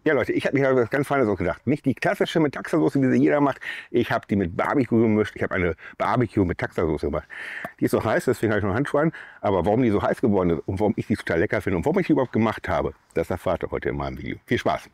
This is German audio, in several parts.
Ja Leute, ich habe mir was ganz Feines ausgedacht. Nicht die klassische mit Taxasauce, wie sie jeder macht. Ich habe die mit Barbecue gemischt. Ich habe eine Barbecue mit Taxasauce gemacht. Die ist so heiß, deswegen habe ich noch Handschuhe an. Aber warum die so heiß geworden ist und warum ich die total lecker finde und warum ich die überhaupt gemacht habe, das erfahrt ihr heute in meinem Video. Viel Spaß!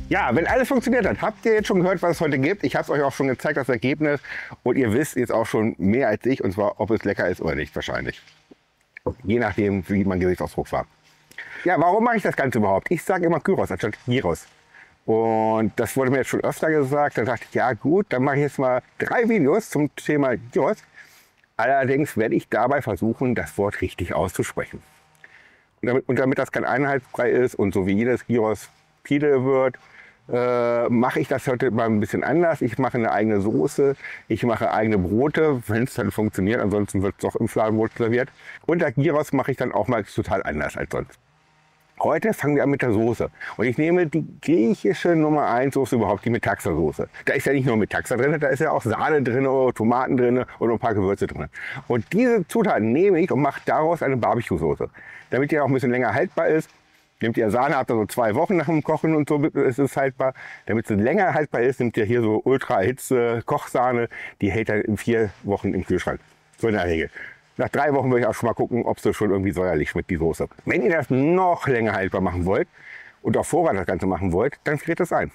Ja, wenn alles funktioniert hat, habt ihr jetzt schon gehört, was es heute gibt. Ich habe es euch auch schon gezeigt, das Ergebnis. Und ihr wisst jetzt auch schon mehr als ich, und zwar, ob es lecker ist oder nicht, wahrscheinlich. Je nachdem, wie mein Gesichtsausdruck war. Ja, warum mache ich das Ganze überhaupt? Ich sage immer Gyros anstatt Gyros. Und das wurde mir jetzt schon öfter gesagt. Dann dachte ich, ja gut, dann mache ich jetzt mal 3 Videos zum Thema Gyros. Allerdings werde ich dabei versuchen, das Wort richtig auszusprechen. Und damit das kein Einheitsbrei ist und so wie jedes Gyros Pide wird, mache ich das heute mal ein bisschen anders. Ich mache eine eigene Soße, ich mache eigene Brote, wenn es dann funktioniert. Ansonsten wird es doch im Fladenbrot serviert. Und der Gyros mache ich dann auch mal total anders als sonst. Heute fangen wir an mit der Soße. Und ich nehme die griechische Nummer 1 Soße überhaupt, die Metaxa-Soße. Da ist ja nicht nur Metaxa drin, da ist ja auch Sahne drin, oder Tomaten drin und ein paar Gewürze drin. Und diese Zutaten nehme ich und mache daraus eine Barbecue-Soße. Damit die auch ein bisschen länger haltbar ist. Nehmt ihr Sahne, habt ihr so 2 Wochen nach dem Kochen und so ist es haltbar. Damit sie länger haltbar ist, nehmt ihr hier so ultra Hitze Kochsahne. Die hält dann in 4 Wochen im Kühlschrank. So in der Regel. Nach 3 Wochen würde ich auch schon mal gucken, ob es schon irgendwie säuerlich schmeckt, die Soße. Wenn ihr das noch länger haltbar machen wollt und auf Vorrat das Ganze machen wollt, dann friert es ein.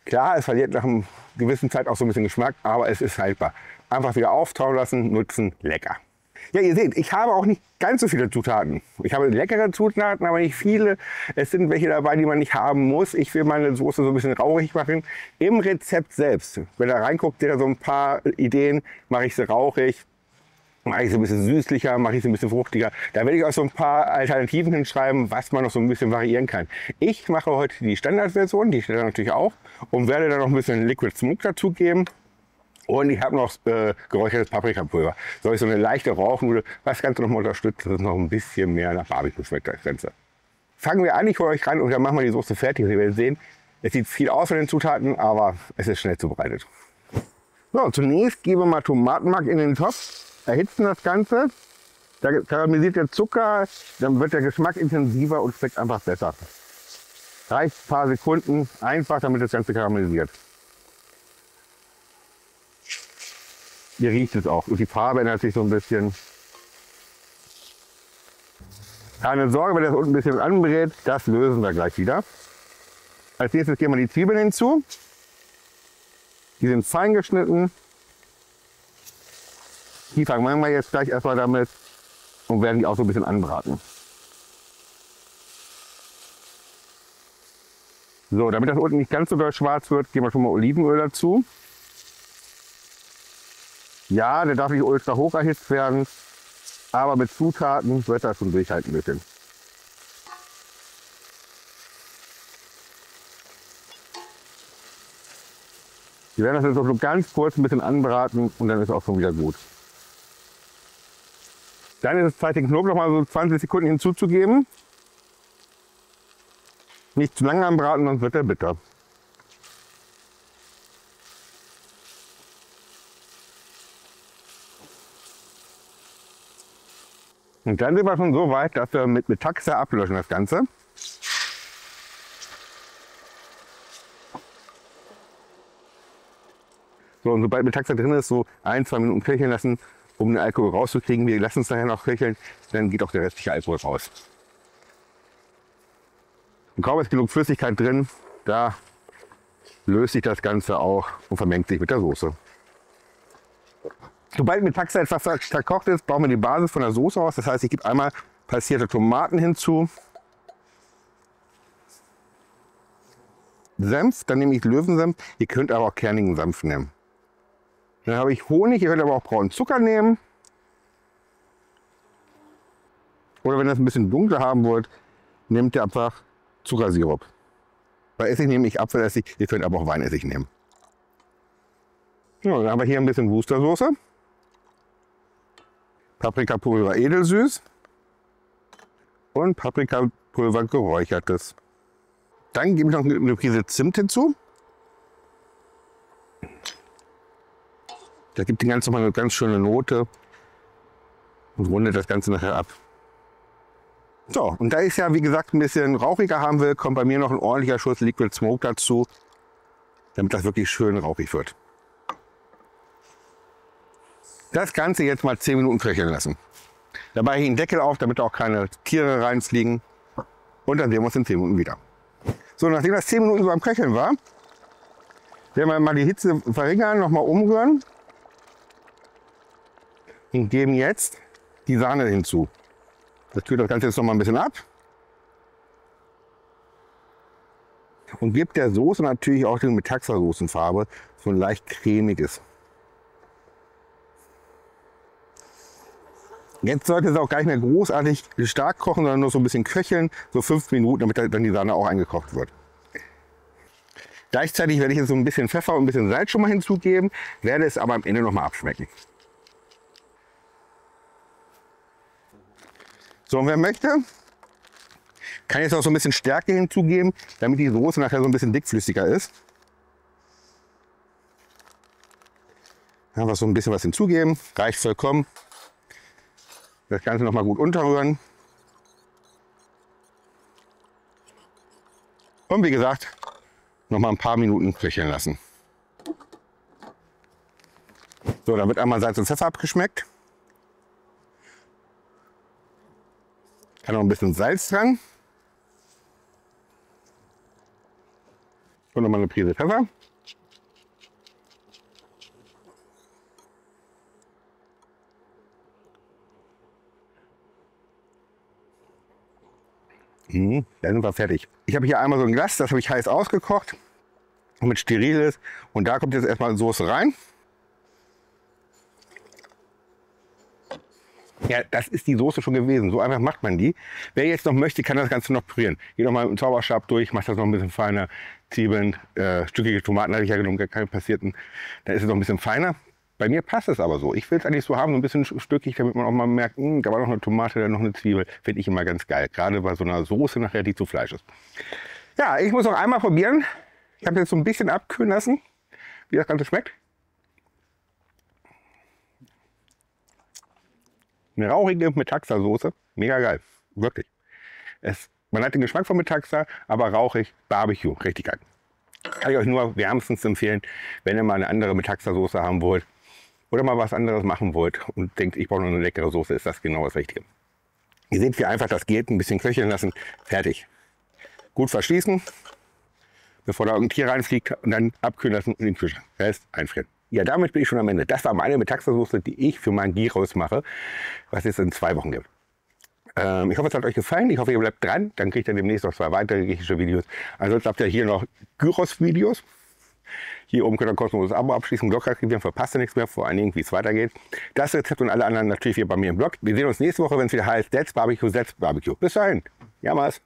Klar, es verliert nach einer gewissen Zeit auch so ein bisschen Geschmack, aber es ist haltbar. Einfach wieder auftauen lassen, nutzen, lecker. Ja, ihr seht, ich habe auch nicht ganz so viele Zutaten. Ich habe leckere Zutaten, aber nicht viele. Es sind welche dabei, die man nicht haben muss. Ich will meine Soße so ein bisschen rauchig machen. Im Rezept selbst, wenn ihr reinguckt, seht ihr so ein paar Ideen, mache ich sie rauchig. Mache ich sie ein bisschen süßlicher, mache ich sie ein bisschen fruchtiger. Da werde ich auch so ein paar Alternativen hinschreiben, was man noch so ein bisschen variieren kann. Ich mache heute die Standardversion, die steht da natürlich auch, und werde dann noch ein bisschen Liquid Smoke dazugeben. Und ich habe noch geräuchertes Paprikapulver. Soll ich so eine leichte Rauchnudeln, was Ganze noch mal unterstützt, dass es noch ein bisschen mehr nach Barbecue schmeckt als Ganze. Fangen wir an, ich hole euch ran und dann machen wir die Soße fertig. Ihr werdet sehen, es sieht viel aus von den Zutaten, aber es ist schnell zubereitet. So, zunächst geben wir mal Tomatenmark in den Topf. Erhitzen das Ganze, da karamellisiert der Zucker, dann wird der Geschmack intensiver und schmeckt einfach besser. Reicht ein paar Sekunden, einfach damit das Ganze karamellisiert. Ihr riecht es auch und die Farbe ändert sich so ein bisschen. Keine Sorge, wenn das unten ein bisschen anbrät, das lösen wir gleich wieder. Als nächstes geben wir die Zwiebeln hinzu. Die sind fein geschnitten. Die fangen wir jetzt gleich erstmal damit und werden die auch so ein bisschen anbraten. So, damit das unten nicht ganz so schwarz wird, geben wir schon mal Olivenöl dazu. Ja, der darf nicht ultra hoch erhitzt werden, aber mit Zutaten wird das schon durchhalten ein bisschen. Wir werden das jetzt auch so ganz kurz ein bisschen anbraten und dann ist es auch schon wieder gut. Dann ist es Zeit, den Knoblauch mal so 20 Sekunden hinzuzugeben. Nicht zu lange anbraten, sonst wird er bitter. Und dann sind wir schon so weit, dass wir mit Metaxa ablöschen das Ganze. So, und sobald Metaxa drin ist, so 1-2 Minuten köcheln lassen, um den Alkohol rauszukriegen. Wir lassen es nachher noch köcheln, dann geht auch der restliche Alkohol raus. Und kaum ist genug Flüssigkeit drin, da löst sich das Ganze auch und vermengt sich mit der Soße. Sobald Metaxa etwas verkocht ist, bauen wir die Basis von der Soße aus. Das heißt, ich gebe einmal passierte Tomaten hinzu. Senf, dann nehme ich Löwensenf. Ihr könnt aber auch kernigen Senf nehmen. Dann habe ich Honig, ihr könnt aber auch braunen Zucker nehmen. Oder wenn ihr es ein bisschen dunkler haben wollt, nehmt ihr einfach Zuckersirup. Bei Essig nehme ich Apfelessig, ihr könnt aber auch Weinessig nehmen. Ja, dann haben wir hier ein bisschen Wustersoße. Paprikapulver edelsüß und Paprikapulver geräuchertes. Dann gebe ich noch eine Prise Zimt hinzu. Das gibt dem Ganzen nochmal eine ganz schöne Note und rundet das Ganze nachher ab. So, und da ich es ja wie gesagt ein bisschen rauchiger haben will, kommt bei mir noch ein ordentlicher Schuss Liquid Smoke dazu, damit das wirklich schön rauchig wird. Das Ganze jetzt mal 10 Minuten köcheln lassen. Dabei den Deckel auf, damit auch keine Tiere reinfliegen. Und dann sehen wir uns in 10 Minuten wieder. So, nachdem das 10 Minuten so am Köcheln war, werden wir mal die Hitze verringern, nochmal umrühren. Und geben jetzt die Sahne hinzu. Das kühlt das Ganze jetzt noch mal ein bisschen ab. Und gibt der Soße natürlich auch die Metaxa-Soßenfarbe, so ein leicht cremiges. Jetzt sollte es auch gar nicht mehr großartig stark kochen, sondern nur so ein bisschen köcheln, so 5 Minuten, damit dann die Sahne auch eingekocht wird. Gleichzeitig werde ich jetzt so ein bisschen Pfeffer und ein bisschen Salz schon mal hinzugeben, werde es aber am Ende noch mal abschmecken. So, und wer möchte, kann jetzt auch so ein bisschen Stärke hinzugeben, damit die Soße nachher so ein bisschen dickflüssiger ist. Einfach so ein bisschen was hinzugeben, reicht vollkommen. Das Ganze noch mal gut unterrühren. Und wie gesagt, noch mal ein paar Minuten köcheln lassen. So, dann wird einmal Salz und Pfeffer abgeschmeckt. Dann noch ein bisschen Salz dran. Und nochmal eine Prise Pfeffer. Dann sind wir fertig. Ich habe hier einmal so ein Glas, das habe ich heiß ausgekocht, damit steril ist. Und da kommt jetzt erstmal Soße rein. Ja, das ist die Soße schon gewesen. So einfach macht man die. Wer jetzt noch möchte, kann das Ganze noch pürieren. Geht noch mal mit dem Zauberstab durch, macht das noch ein bisschen feiner. Zwiebeln, stückige Tomaten hatte ich ja genommen, gar keine passierten. Da ist es noch ein bisschen feiner. Bei mir passt es aber so. Ich will es eigentlich so haben, so ein bisschen stückig, damit man auch mal merkt, da war noch eine Tomate, da noch eine Zwiebel. Finde ich immer ganz geil. Gerade bei so einer Soße nachher, die zu Fleisch ist. Ja, ich muss noch einmal probieren. Ich habe jetzt so ein bisschen abkühlen lassen, wie das Ganze schmeckt. Eine rauchige Metaxa-Soße, mega geil, wirklich. Man hat den Geschmack von Metaxa, aber rauchig, Barbecue, richtig geil. Kann ich euch nur wärmstens empfehlen, wenn ihr mal eine andere Metaxa-Soße haben wollt oder mal was anderes machen wollt und denkt, ich brauche noch eine leckere Soße, ist das genau das Richtige. Ihr seht, wie einfach das geht, ein bisschen köcheln lassen, fertig. Gut verschließen, bevor da irgendein Tier reinfliegt und dann abkühlen lassen und in den Kühlschrank. Rest einfrieren. Ja, damit bin ich schon am Ende. Das war meine Metaxa-Soße, die ich für meinen Gyros mache, was es in 2 Wochen gibt. Ich hoffe, es hat euch gefallen. Ich hoffe, ihr bleibt dran. Dann kriegt ihr demnächst noch 2 weitere griechische Videos. Ansonsten habt ihr hier noch Gyros-Videos. Hier oben könnt ihr ein kostenloses Abo abschließen, Glocke aktivieren, verpasst ihr nichts mehr, vor allen Dingen, wie es weitergeht. Das Rezept und alle anderen natürlich hier bei mir im Blog. Wir sehen uns nächste Woche, wenn es wieder heißt That's Barbecue, That's Barbecue. Bis dahin. Jamas.